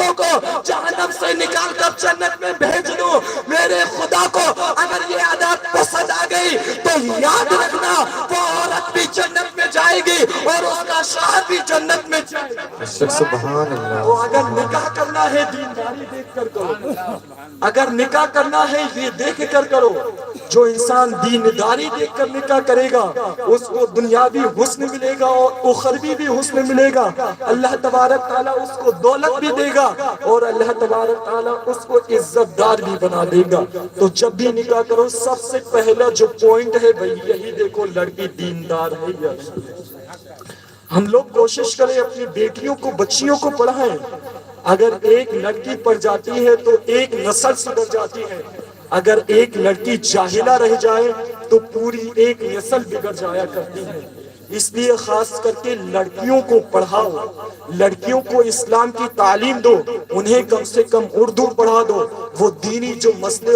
لوگوں کو جہنم سے نکال کر جنت میں بھیج دوں۔ میرے خدا کو اگر یہ عادت پسند آ گئی تو یاد رکھنا وہ عورت بھی جنت میں جائے گی اور اس کا شوہر بھی جنت میں جائے گا۔ سبحان اللہ۔ تو اگر نکاح کرنا ہے دینداری دیکھ کر کرو، اگر نکاح کرنا ہے یہ دیکھ کر کرو۔ جو انسان دینداری دیکھ کر نکاح کرے گا اس کو دنیاوی حسن ملے گا اور اخروی بھی حسن ملے گا۔ اللہ تبارک تعالیٰ اس کو دولت بھی دے گا اور اللہ تبارک تعالیٰ اس کو عزت دار بھی بنا دے گا۔ تو جب بھی نکاح کرو سب سے پہلا جو پوائنٹ ہے بھئی یہی دیکھو لڑکی دیندار ہے یا نہیں۔ ہم لوگ کوشش کریں اپنی بیٹیوں کو بچیوں کو پڑھائیں۔ اگر ایک لڑکی پڑھ جاتی ہے تو ایک نسل سدھر جاتی ہے، اگر ایک لڑکی جاہلہ رہ جائے تو پوری ایک نسل بگڑ جایا کرتی ہے۔ اس لیے خاص کر کے لڑکیوں کو پڑھاؤ، لڑکیوں کو اسلام کی تعلیم دو، انہیں کم سے کم اردو پڑھا دو، وہ دینی جو مسئلے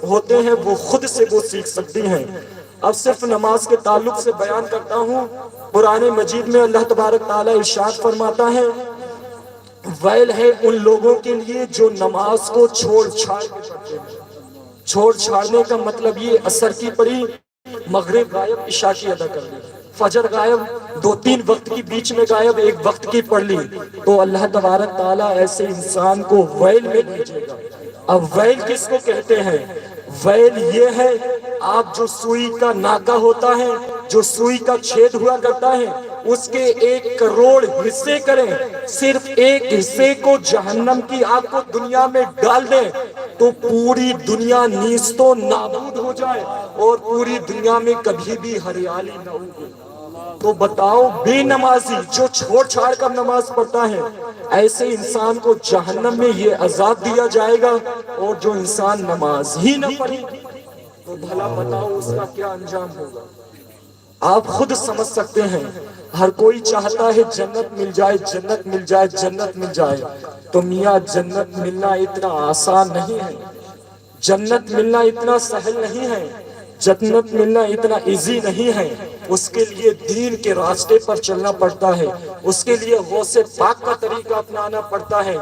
ہوتے ہیں وہ خود سے وہ سیکھ سکتی ہیں۔ اب صرف نماز کے تعلق سے بیان کرتا ہوں۔ قرآن مجید میں اللہ تبارک تعالیٰ ارشاد فرماتا ہے ویل ہے ان لوگوں کے لیے جو نماز کو چھوڑ چھاڑ کے پڑھتے ہیں۔ چھوڑ چھاڑنے کا مطلب یہ عصر کی پڑھی، مغرب غائب، عشاء کی ادا کر لی، فجر غائب، 2-3 وقت کی بیچ میں غائب، 1 وقت کی پڑھ لی، تو اللہ تبارک تعالیٰ ایسے انسان کو ویل میں بھیجے گا۔ اب ویل کس کو کہتے ہیں؟ ویل یہ ہے آپ جو سوئی کا ناکہ ہوتا ہے، جو سوئی کا چھید ہوا کرتا ہے، اس کے 1 کروڑ حصے کریں، صرف 1 حصے کو جہنم کی آگ کو دنیا میں ڈال دیں تو پوری دنیا نیست و نابود ہو جائے اور پوری دنیا میں کبھی بھی ہریالی نہ ہوگی۔ تو بتاؤ بے نمازی جو چھوڑ چھاڑ کر نماز پڑھتا ہے ایسے انسان کو جہنم میں یہ عذاب دیا جائے گا، اور جو انسان نماز ہی نہ پڑھی تو بھلا بتاؤ اس کا کیا انجام ہوگا۔ آپ خود سمجھ سکتے ہیں۔ ہر کوئی چاہتا ہے جنت مل جائے، جنت مل جائے، جنت مل جائے، تو میاں جنت ملنا اتنا آسان نہیں ہے، جنت ملنا اتنا سہل نہیں ہے، جنت ملنا اتنا ایزی نہیں ہے۔ اس کے لیے دین کے راستے پر چلنا پڑتا ہے، اس کے لیے غوث پاک کا طریقہ اپنانا پڑتا ہے۔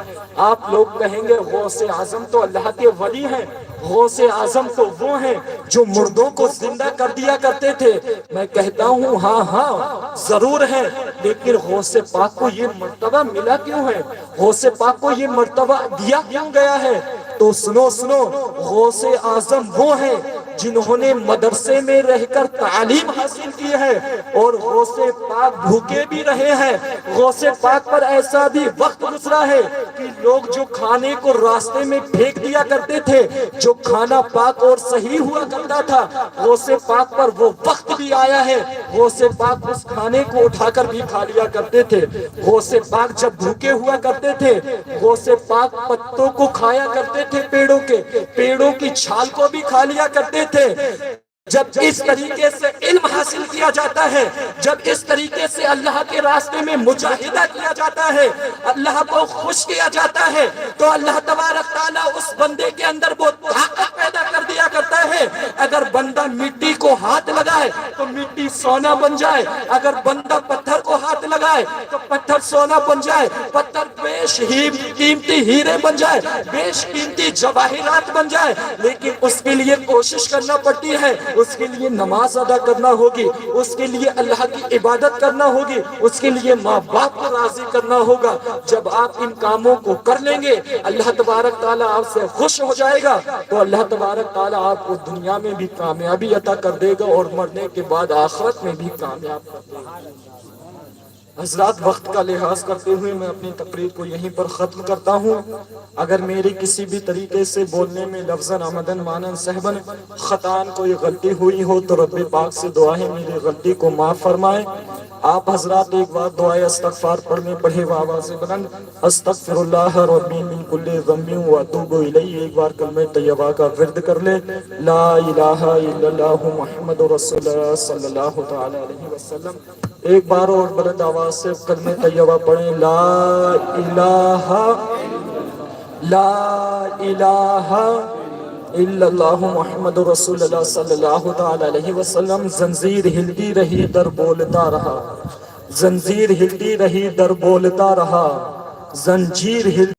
آپ لوگ کہیں گے غوث اعظم تو اللہ کے ولی ہیں، غوث اعظم تو وہ ہیں جو مردوں کو زندہ کر دیا کرتے تھے۔ میں کہتا ہوں ہاں ضرور ہے، لیکن غوث پاک کو یہ مرتبہ ملا کیوں ہے؟ غوث پاک کو یہ مرتبہ دیا کیوں گیا ہے؟ تو سنو غوث اعظم وہ ہیں جنہوں نے مدرسے میں رہ کر تعلیم حاصل کی ہے، اور غوث پاک بھوکے بھی رہے ہیں۔ غوث پاک پر ایسا بھی وقت گزرا ہے کہ لوگ جو کھانے کو راستے میں پھینک دیا کرتے تھے، جو کھانا پاک اور صحیح ہوا کرتا تھا، غوث پاک پر وہ وقت بھی آیا ہے، غوث پاک اس کھانے کو اٹھا کر بھی کھا لیا کرتے تھے۔ غوث پاک جب بھوکے ہوا کرتے تھے غوث پاک پتوں کو کھایا کرتے تھے، پیڑوں کی چھال کو بھی کھا لیا کرتے تھے۔ جب اس طریقے سے علم حاصل کیا جاتا ہے، جب اس طریقے سے اللہ کے راستے میں مجاہدہ کیا جاتا ہے، اللہ کو خوش کیا جاتا ہے، تو اللہ تبارک تعالیٰ اس بندے کے اندر وہ طاقت پیدا کر دیا کرتا ہے۔ اگر بندہ مٹی کو ہاتھ لگائے تو مٹی سونا بن جائے، اگر بندہ پتھر کو ہاتھ لگائے تو پتھر سونا بن جائے، پتھر بیش ہی قیمتی ہیرے بن جائے، بیش قیمتی جواہرات بن جائے، لیکن اس کے لیے کوشش کرنا پڑتی ہے، اس کے لیے نماز ادا کرنا ہوگی، اس کے لیے اللہ کی عبادت کرنا ہوگی، اس کے لیے ماں باپ کو راضی کرنا ہوگا۔ جب آپ ان کاموں کو کر لیں گے اللہ تبارک تعالیٰ آپ سے خوش ہو جائے گا، تو اللہ تبارک تعالیٰ آپ کو دنیا میں بھی کامیابی عطا کر دے گا اور مرنے کے بعد آخرت میں بھی کامیاب کر دے گا۔ حضرات وقت کا لحاظ کرتے ہوئے میں اپنی تقریر کو یہیں پر ختم کرتا ہوں۔ اگر میری کسی بھی طریقے سے بولنے میں لفظاً آمدن مانن صحبن خطان کوئی غلطی ہوئی ہو تو رب پاک سے دعا ہے میری غلطی کو معاف فرمائے۔ آپ حضرات ایک بار دعائے استغفار پڑھے و آواز بلند استغفر اللہ ربی من کل ذنب و اتوب الیہ، ایک بار کلمہ طیبہ کا ورد کر لے، لا الہ الا اللہ محمد رسول اللہ صلی اللہ تعالی علیہ وسلم۔ ایک بار اور بلند آواز سے کلمہ طیبہ پڑھیں، لا الہ الا اللہ محمد رسول اللہ صلی اللہ تعالی علیہ وسلم۔ زنجیر ہلتی رہی در بولتا رہا، زنجیر ہلتی رہی در بولتا رہا، زنجیر ہلتی